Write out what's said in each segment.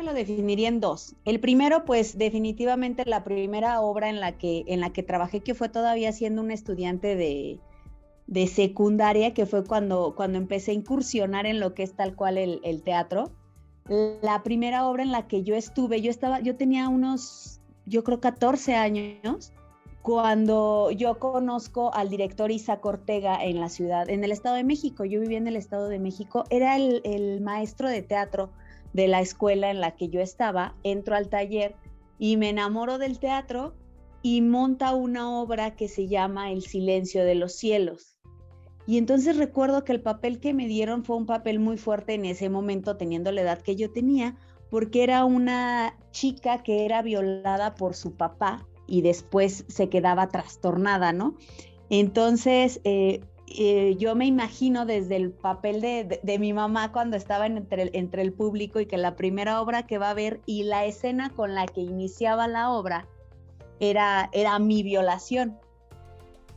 que lo definiría en dos. El primero, pues definitivamente la primera obra en la que trabajé, que fue todavía siendo una estudiante de secundaria, que fue cuando empecé a incursionar en lo que es tal cual el teatro. La primera obra en la que yo estuve, yo tenía unos, yo creo 14 años, cuando yo conozco al director Isaac Ortega en el Estado de México. Yo vivía en el Estado de México, era el maestro de teatro de la escuela en la que yo estaba. Entro al taller y me enamoro del teatro y monta una obra que se llama El silencio de los cielos. Y entonces recuerdo que el papel que me dieron fue un papel muy fuerte en ese momento, teniendo la edad que yo tenía, porque era una chica que era violada por su papá y después se quedaba trastornada, ¿no? Entonces, yo me imagino desde el papel de mi mamá cuando estaba entre el público, y que la primera obra que va a ver y la escena con la que iniciaba la obra era mi violación.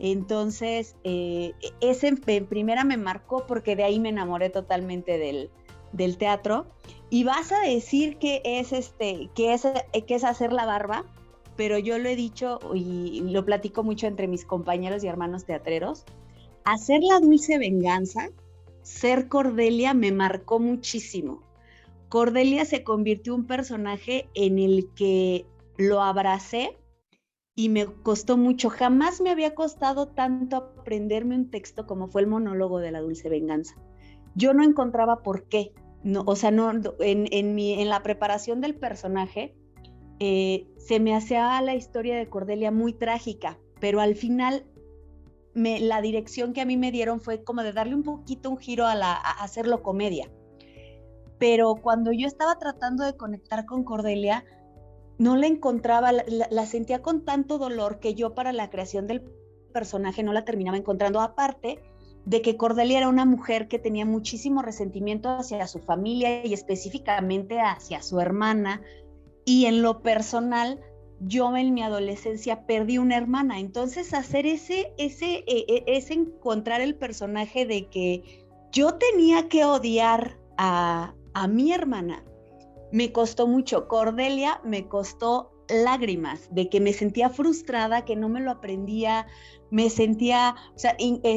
Entonces, ese en primera me marcó, porque de ahí me enamoré totalmente del teatro. Y vas a decir que es hacer la barba, pero yo lo he dicho y lo platico mucho entre mis compañeros y hermanos teatreros. Hacer La Dulce Venganza, ser Cordelia, me marcó muchísimo. Cordelia se convirtió en un personaje en el que lo abracé y me costó mucho. Jamás me había costado tanto aprenderme un texto como fue el monólogo de La Dulce Venganza. Yo no encontraba por qué. No, o sea, no, en la preparación del personaje, se me hacía la historia de Cordelia muy trágica, pero al final la dirección que a mí me dieron fue como de darle un poquito un giro a hacerlo comedia. Pero cuando yo estaba tratando de conectar con Cordelia, no la encontraba, la sentía con tanto dolor que yo, para la creación del personaje, no la terminaba encontrando. Aparte de que Cordelia era una mujer que tenía muchísimo resentimiento hacia su familia y específicamente hacia su hermana, y en lo personal, yo en mi adolescencia perdí una hermana. Entonces, hacer ese encontrar el personaje de que yo tenía que odiar a mi hermana, me costó mucho. Cordelia me costó lágrimas, de que me sentía frustrada, que no me lo aprendía, me sentía, o sea,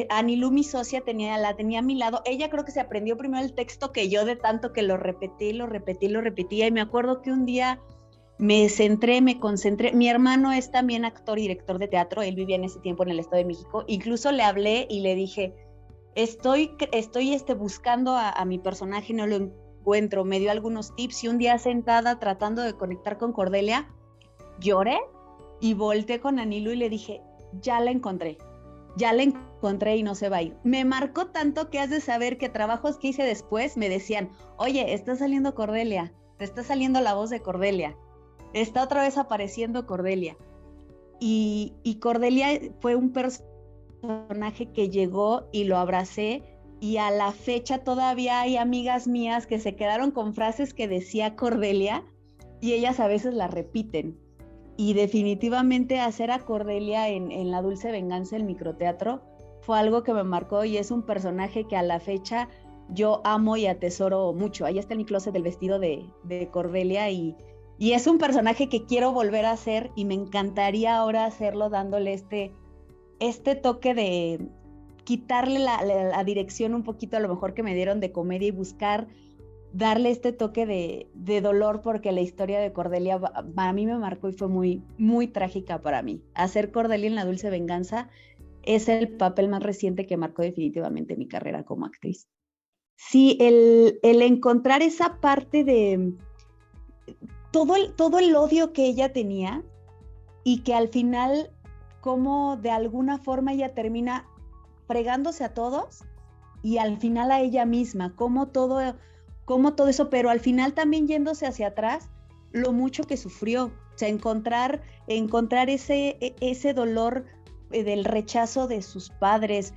Anilú, mi socia, la tenía a mi lado. Ella creo que se aprendió primero el texto que yo, de tanto que lo repetía, y me acuerdo que un día me concentré. Mi hermano es también actor y director de teatro, él vivía en ese tiempo en el Estado de México. Incluso le hablé y le dije, estoy buscando a mi personaje, no lo encuentro. Me dio algunos tips, y un día sentada tratando de conectar con Cordelia, lloré y volteé con Anilú y le dije, ya la encontré y no se va a ir. Me marcó tanto que has de saber que trabajos que hice después me decían, oye, está saliendo Cordelia, te está saliendo la voz de Cordelia, está otra vez apareciendo Cordelia. Y Cordelia fue un personaje que llegó y lo abracé, y a la fecha todavía hay amigas mías que se quedaron con frases que decía Cordelia y ellas a veces las repiten. Y definitivamente hacer a Cordelia en La Dulce Venganza, el microteatro, fue algo que me marcó, y es un personaje que a la fecha yo amo y atesoro mucho. Ahí está en mi closet el vestido de Cordelia, y es un personaje que quiero volver a hacer, y me encantaría ahora hacerlo dándole este toque de quitarle la dirección un poquito a lo mejor que me dieron de comedia, y buscar darle este toque de dolor, porque la historia de Cordelia a mí me marcó y fue muy, muy trágica para mí. Hacer Cordelia en La Dulce Venganza es el papel más reciente que marcó definitivamente mi carrera como actriz. Sí, el encontrar esa parte de todo el odio que ella tenía, y que al final, como de alguna forma ella termina fregándose a todos, y al final a ella misma, como todo eso, pero al final también yéndose hacia atrás, lo mucho que sufrió. O sea, encontrar ese dolor, del rechazo de sus padres,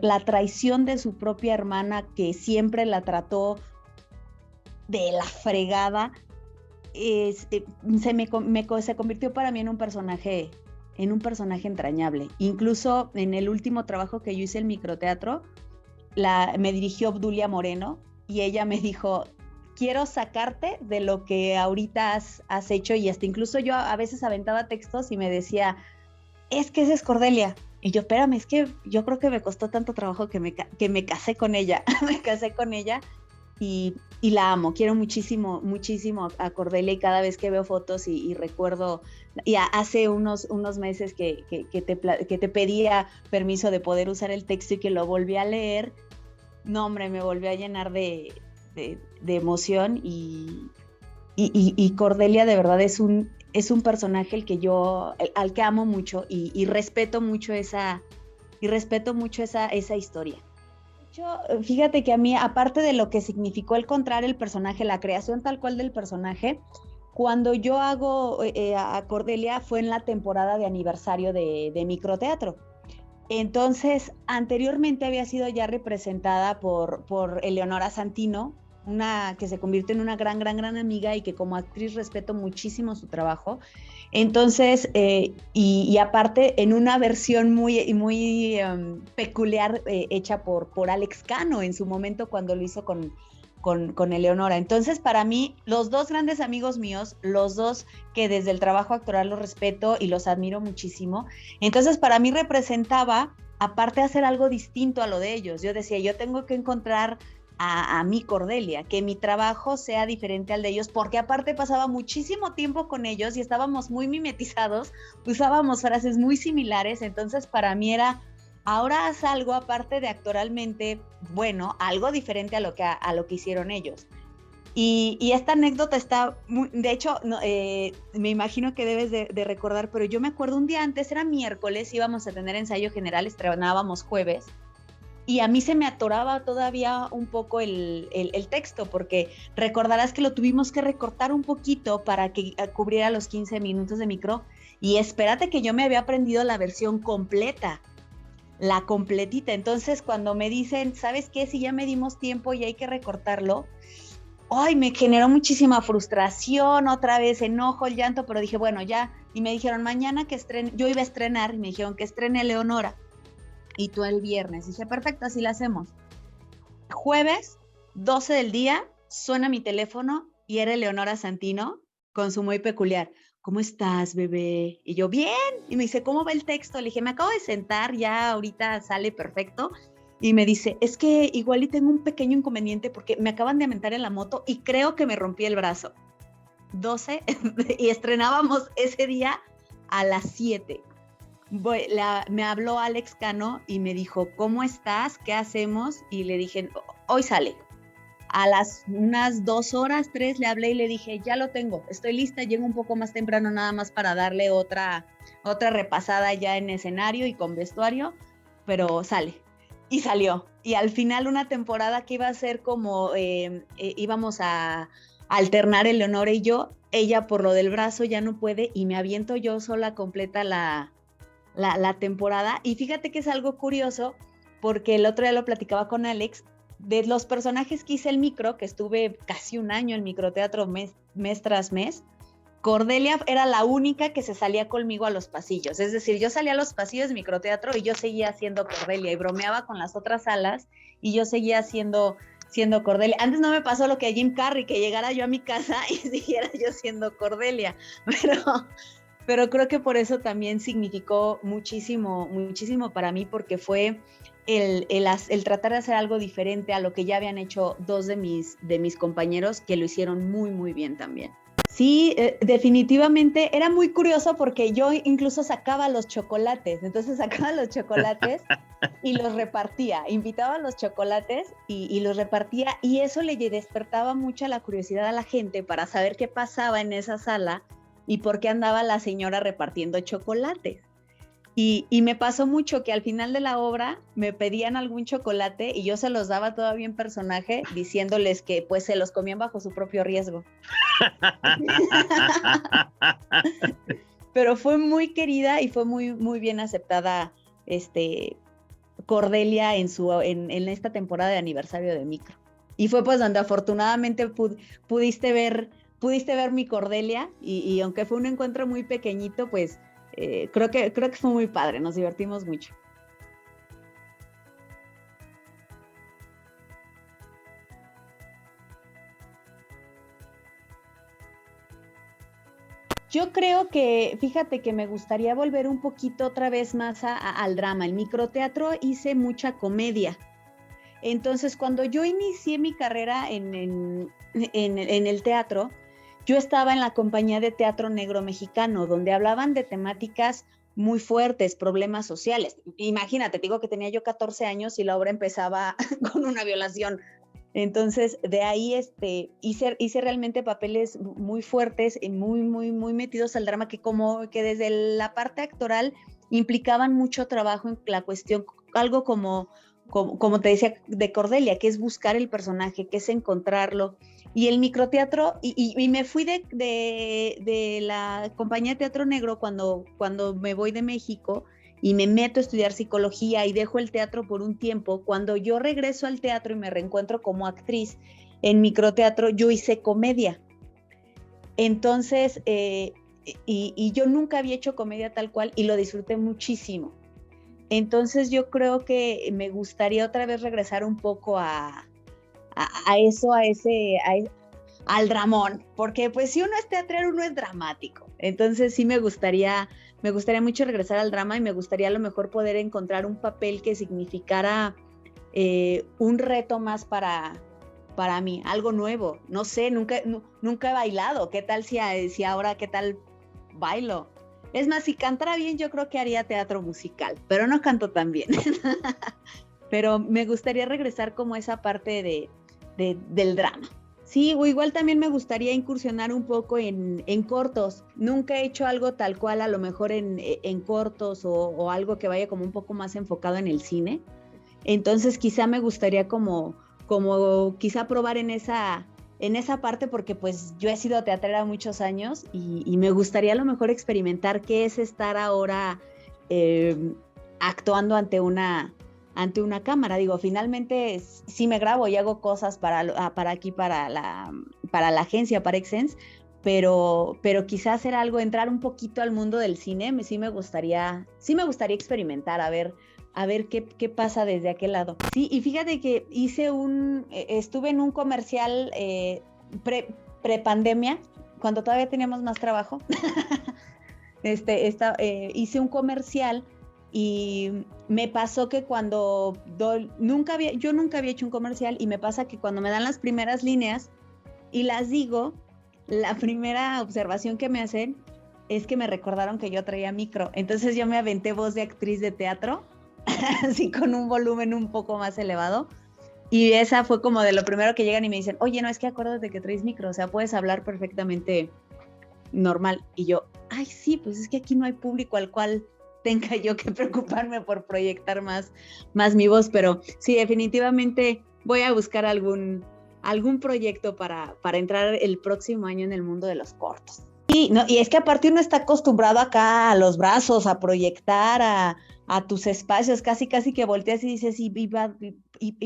la traición de su propia hermana, que siempre la trató de la fregada. Se convirtió para mí en un personaje entrañable. Incluso en el último trabajo que yo hice, el microteatro, me dirigió Obdulia Moreno, y ella me dijo, quiero sacarte de lo que ahorita has hecho, y hasta incluso yo a veces aventaba textos y me decía, es que esa es Cordelia. Y yo, espérame, es que yo creo que me costó tanto trabajo que me casé con ella, me casé con ella y la amo, quiero muchísimo, muchísimo a Cordelia, y cada vez que veo fotos y recuerdo, y hace unos meses que te pedía permiso de poder usar el texto y que lo volví a leer, no hombre, me volvió a llenar de emoción y Cordelia de verdad es un personaje al que amo mucho y respeto mucho esa historia. De hecho, fíjate que a mí, aparte de lo que significó encontrar el personaje, la creación tal cual del personaje, cuando yo hago a Cordelia fue en la temporada de aniversario de microteatro. Entonces, anteriormente había sido ya representada por Eleonora Santino, una que se convirtió en una gran, gran, gran amiga y que como actriz respeto muchísimo su trabajo. Entonces, y aparte en una versión muy, muy peculiar hecha por Alex Cano en su momento cuando lo hizo con Eleonora. Entonces, para mí, los dos grandes amigos míos, los dos que desde el trabajo actoral los respeto y los admiro muchísimo. Entonces, para mí representaba, aparte de hacer algo distinto a lo de ellos, yo decía, yo tengo que encontrar a mi Cordelia, que mi trabajo sea diferente al de ellos, porque aparte pasaba muchísimo tiempo con ellos y estábamos muy mimetizados, usábamos frases muy similares, entonces para mí era, ahora haz algo aparte de actoralmente, bueno, algo diferente a lo que hicieron ellos. Y esta anécdota está, de hecho, no, me imagino que debes de recordar, pero yo me acuerdo un día antes, era miércoles, íbamos a tener ensayo general, estrenábamos jueves, y a mí se me atoraba todavía un poco el texto, porque recordarás que lo tuvimos que recortar un poquito para que cubriera los 15 minutos de micro, y espérate que yo me había aprendido la versión completa, la completita. Entonces, cuando me dicen, ¿sabes qué? Si ya medimos tiempo y hay que recortarlo, ay, me generó muchísima frustración, otra vez enojo, el llanto, pero dije, bueno, ya. Y me dijeron, mañana que estrene, yo iba a estrenar, y me dijeron que estrene Leonora, y tú el viernes. Dije, perfecto, así lo hacemos. Jueves, 12 del día, suena mi teléfono y era Leonora Santino con su muy peculiar. ¿Cómo estás, bebé? Y yo, bien. Y me dice, ¿cómo va el texto? Le dije, me acabo de sentar, ya ahorita sale perfecto. Y me dice, es que igual y tengo un pequeño inconveniente porque me acaban de aventar en la moto y creo que me rompí el brazo. 12 y estrenábamos ese día a las 7. Me habló Alex Cano y me dijo, ¿cómo estás? ¿Qué hacemos? Y le dije, hoy sale. A las unas 2 horas, 3, le hablé y le dije, ya lo tengo, estoy lista, llego un poco más temprano nada más para darle otra repasada ya en escenario y con vestuario, pero sale. Y salió. Y al final una temporada que iba a ser como, íbamos a alternar Eleonora y yo, ella por lo del brazo ya no puede y me aviento yo sola completa la temporada. Y fíjate que es algo curioso, porque el otro día lo platicaba con Alex, de los personajes que hice el micro, que estuve casi un año en microteatro mes tras mes, Cordelia era la única que se salía conmigo a los pasillos. Es decir, yo salía a los pasillos de microteatro y yo seguía siendo Cordelia y bromeaba con las otras salas y yo seguía siendo Cordelia. Antes no me pasó lo que a Jim Carrey, que llegara yo a mi casa y siguiera yo siendo Cordelia, pero creo que por eso también significó muchísimo, muchísimo para mí, porque fue el tratar de hacer algo diferente a lo que ya habían hecho dos de mis compañeros, que lo hicieron muy, muy bien también. Sí, definitivamente era muy curioso porque yo incluso sacaba los chocolates, entonces sacaba los chocolates y los repartía, invitaba a los chocolates y los repartía, y eso le despertaba mucha la curiosidad a la gente para saber qué pasaba en esa sala y por qué andaba la señora repartiendo chocolates. Y me pasó mucho que al final de la obra me pedían algún chocolate y yo se los daba todavía en personaje, diciéndoles que pues se los comían bajo su propio riesgo. Pero fue muy querida y fue muy, muy bien aceptada Cordelia en esta temporada de aniversario de Micro. Y fue pues donde afortunadamente pudiste ver mi Cordelia, y aunque fue un encuentro muy pequeñito, pues creo que fue muy padre, nos divertimos mucho. Yo creo que, fíjate que me gustaría volver un poquito otra vez más al drama. En microteatro hice mucha comedia. Entonces, cuando yo inicié mi carrera en el teatro, yo estaba en la compañía de teatro negro mexicano, donde hablaban de temáticas muy fuertes, problemas sociales. Imagínate, te digo que tenía yo 14 años y la obra empezaba con una violación. Entonces, de ahí hice realmente papeles muy fuertes y muy metidos al drama, que como que desde la parte actoral implicaban mucho trabajo en la cuestión, algo como te decía, de Cordelia, que es buscar el personaje, que es encontrarlo. Y el microteatro, y me fui de la compañía de teatro negro cuando me voy de México y me meto a estudiar psicología y dejo el teatro por un tiempo. Cuando yo regreso al teatro y me reencuentro como actriz en microteatro, yo hice comedia. Entonces, y yo nunca había hecho comedia tal cual y lo disfruté muchísimo. Entonces yo creo que me gustaría otra vez regresar un poco a eso, al dramón, porque pues si uno es teatrero, uno es dramático. Entonces sí me gustaría mucho regresar al drama y me gustaría a lo mejor poder encontrar un papel que significara un reto más para mí, algo nuevo. No sé, nunca he bailado. ¿Qué tal si ahora, qué tal bailo? Es más, si cantara bien, yo creo que haría teatro musical, pero no canto tan bien. Pero me gustaría regresar como esa parte del drama. Sí, o igual también me gustaría incursionar un poco en cortos. Nunca he hecho algo tal cual, a lo mejor en cortos o algo que vaya como un poco más enfocado en el cine. Entonces quizá me gustaría como quizá probar en esa parte, porque pues yo he sido teatrera muchos años y me gustaría a lo mejor experimentar qué es estar ahora eh, actuando ante una cámara. Digo, finalmente sí me grabo y hago cosas para aquí, para la agencia, para Exens, pero quizás hacer algo, entrar un poquito al mundo del cine, sí me gustaría experimentar, a ver qué pasa desde aquel lado. Sí, y fíjate que estuve en un comercial pre-pandemia, cuando todavía teníamos más trabajo. Hice un comercial y me pasó que yo nunca había hecho un comercial, y me pasa que cuando me dan las primeras líneas y las digo, la primera observación que me hacen es que me recordaron que yo traía micro. Entonces yo me aventé voz de actriz de teatro, así con un volumen un poco más elevado. Y esa fue como de lo primero que llegan y me dicen, oye, no, es que acuérdate que traes micro, o sea, puedes hablar perfectamente normal. Y yo, ay, sí, pues es que aquí no hay público al cual tenga yo que preocuparme por proyectar más mi voz, pero sí, definitivamente voy a buscar algún proyecto para entrar el próximo año en el mundo de los cortos. Sí, no, y es que aparte uno está acostumbrado acá a los brazos, a proyectar, a tus espacios, casi que volteas y dices, ¿y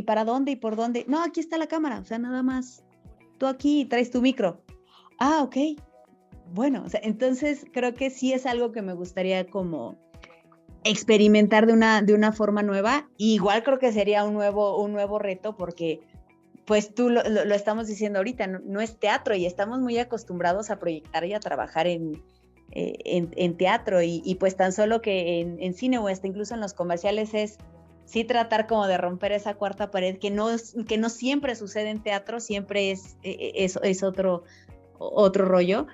para dónde y por dónde? No, aquí está la cámara, o sea, nada más, tú aquí traes tu micro. Ah, ok. Bueno, o sea, entonces creo que sí es algo que me gustaría como experimentar de una forma nueva. Igual creo que sería un nuevo reto, porque pues tú lo estamos diciendo ahorita, no es teatro y estamos muy acostumbrados a proyectar y a trabajar en teatro, y pues tan solo que en cine o hasta incluso en los comerciales es sí tratar como de romper esa cuarta pared que no siempre sucede en teatro, siempre es otro rollo.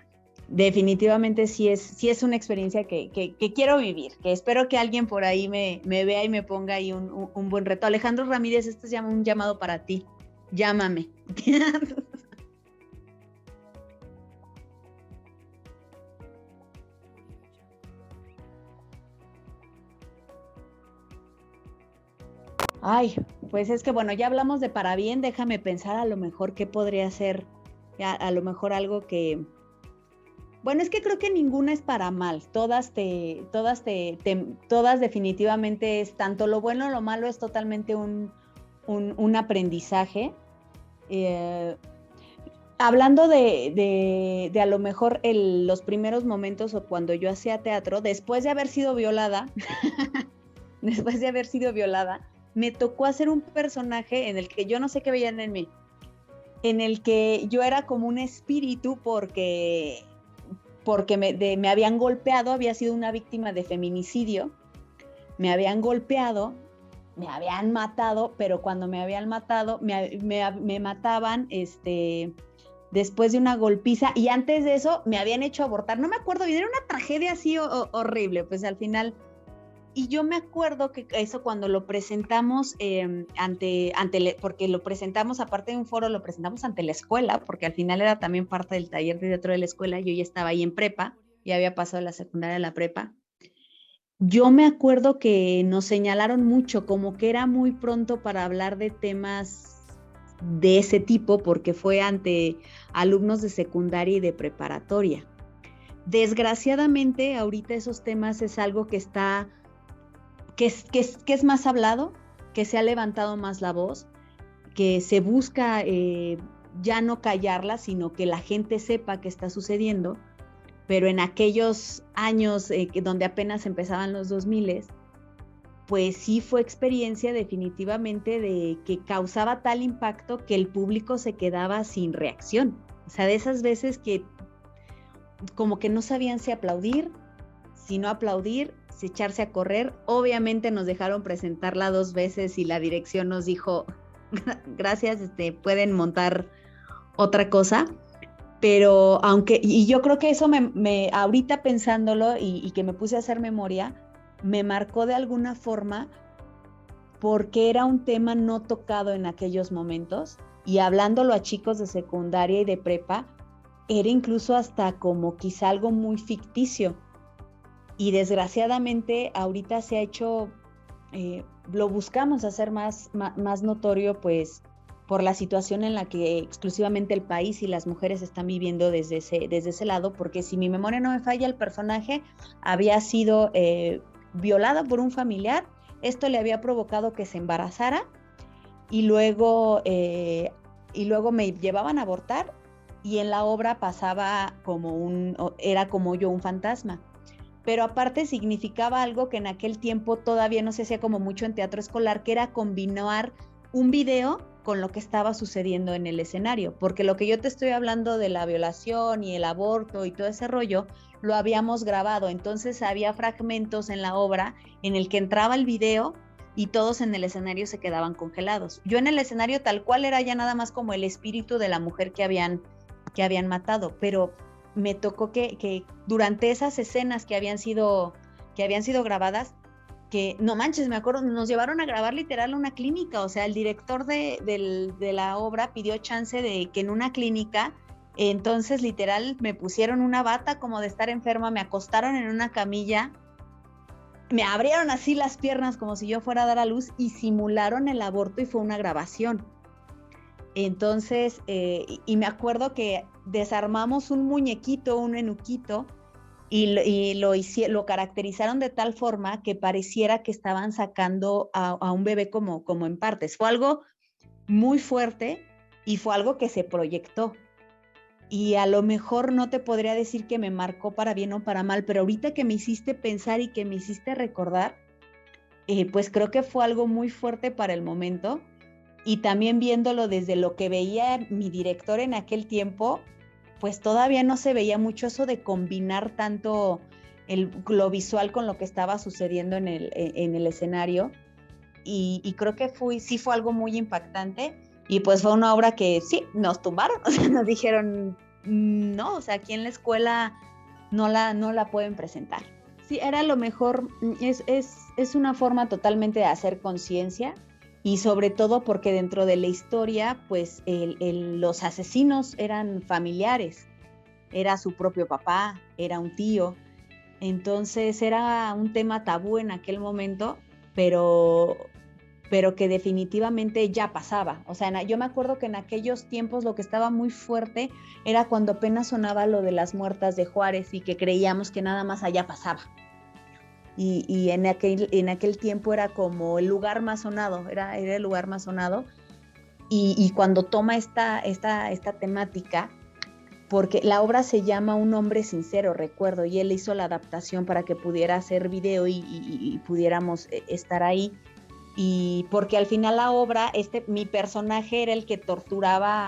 Definitivamente sí es una experiencia que quiero vivir, que espero que alguien por ahí me vea y me ponga ahí un buen reto. Alejandro Ramírez, esto es un llamado para ti. Llámame. Ay, pues es que bueno, ya hablamos de para bien, déjame pensar a lo mejor qué podría ser, a lo mejor algo que, bueno, es que creo que ninguna es para mal, todas definitivamente es, tanto lo bueno o lo malo es totalmente un aprendizaje. Eh, Hablando de a lo mejor los primeros momentos o cuando yo hacía teatro, después de haber sido violada, me tocó hacer un personaje en el que yo no sé qué veían en mí, en el que yo era como un espíritu, porque porque me habían golpeado, había sido una víctima de feminicidio, me habían golpeado, me habían matado, pero cuando me habían matado, me mataban después de una golpiza, y antes de eso me habían hecho abortar, no me acuerdo, era una tragedia así horrible, pues al final. Y yo me acuerdo que eso cuando lo presentamos porque lo presentamos, aparte de un foro, lo presentamos ante la escuela, porque al final era también parte del taller de teatro de la escuela. Yo ya estaba ahí en prepa, ya había pasado de la secundaria a la prepa. Yo me acuerdo que nos señalaron mucho, como que era muy pronto para hablar de temas de ese tipo, porque fue ante alumnos de secundaria y de preparatoria. Desgraciadamente, ahorita esos temas es algo que está... que es más hablado, que se ha levantado más la voz, que se busca ya no callarla, sino que la gente sepa qué está sucediendo, pero en aquellos años donde apenas empezaban los 2000, pues sí fue experiencia definitivamente de que causaba tal impacto que el público se quedaba sin reacción. O sea, de esas veces que como que no sabían si aplaudir, si no aplaudir, si echarse a correr. Obviamente nos dejaron presentarla 2 veces y la dirección nos dijo, gracias, pueden montar otra cosa. Pero y yo creo que eso ahorita pensándolo y que me puse a hacer memoria, me marcó de alguna forma porque era un tema no tocado en aquellos momentos, y hablándolo a chicos de secundaria y de prepa, era incluso hasta como quizá algo muy ficticio. Y desgraciadamente ahorita se ha hecho, lo buscamos hacer más notorio, pues por la situación en la que exclusivamente el país y las mujeres están viviendo desde ese lado, porque si mi memoria no me falla, el personaje había sido violada por un familiar, esto le había provocado que se embarazara, y luego me llevaban a abortar, y en la obra pasaba era como yo un fantasma. Pero aparte significaba algo que en aquel tiempo todavía no se hacía como mucho en teatro escolar, que era combinar un video con lo que estaba sucediendo en el escenario, porque lo que yo te estoy hablando de la violación y el aborto y todo ese rollo, lo habíamos grabado, entonces había fragmentos en la obra en el que entraba el video y todos en el escenario se quedaban congelados. Yo en el escenario tal cual era ya nada más como el espíritu de la mujer que habían matado, pero me tocó que durante esas escenas que habían sido grabadas, que no manches, me acuerdo, nos llevaron a grabar literal una clínica. O sea, el director de la obra pidió chance de que en una clínica, entonces literal me pusieron una bata como de estar enferma, me acostaron en una camilla, me abrieron así las piernas como si yo fuera a dar a luz y simularon el aborto, y fue una grabación. Entonces, y me acuerdo que desarmamos un muñequito, un enuquito, y lo caracterizaron de tal forma que pareciera que estaban sacando a un bebé como en partes. Fue algo muy fuerte y fue algo que se proyectó. Y a lo mejor no te podría decir que me marcó para bien o para mal, pero ahorita que me hiciste pensar y que me hiciste recordar, pues creo que fue algo muy fuerte para el momento. Y también viéndolo desde lo que veía mi director en aquel tiempo, pues todavía no se veía mucho eso de combinar tanto lo visual con lo que estaba sucediendo en el escenario. Y creo que sí fue algo muy impactante. Y pues fue una obra que sí, nos tumbaron, o sea, nos dijeron, no, o sea, aquí en la escuela no la pueden presentar. Sí, era lo mejor, es una forma totalmente de hacer conciencia, y sobre todo porque dentro de la historia, pues los asesinos eran familiares, era su propio papá, era un tío, entonces era un tema tabú en aquel momento, pero que definitivamente ya pasaba. O sea, yo me acuerdo que en aquellos tiempos lo que estaba muy fuerte era cuando apenas sonaba lo de las muertas de Juárez y que creíamos que nada más allá pasaba. Y en aquel tiempo era como el lugar más sonado, era el lugar más sonado. Y cuando toma esta temática, porque la obra se llama Un hombre sincero, recuerdo, y él hizo la adaptación para que pudiera hacer video y pudiéramos estar ahí. y porque al final la obra, mi personaje era el que torturaba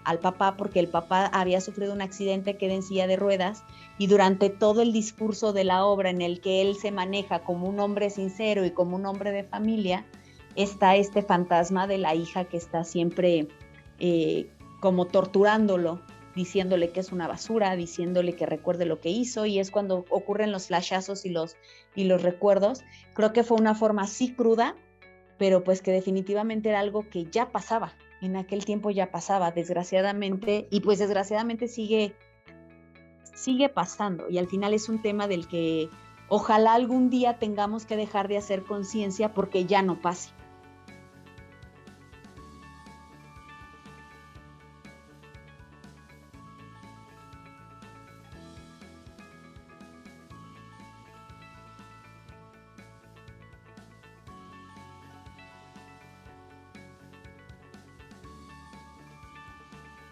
al papá, porque el papá había sufrido un accidente, queda en silla de ruedas, y durante todo el discurso de la obra en el que él se maneja como un hombre sincero y como un hombre de familia, está este fantasma de la hija que está siempre como torturándolo, diciéndole que es una basura, diciéndole que recuerde lo que hizo, y es cuando ocurren los flashazos y los recuerdos. Creo que fue una forma así cruda, pero pues que definitivamente era algo que ya pasaba, en aquel tiempo ya pasaba, desgraciadamente, y pues desgraciadamente sigue pasando, y al final es un tema del que ojalá algún día tengamos que dejar de hacer conciencia porque ya no pase.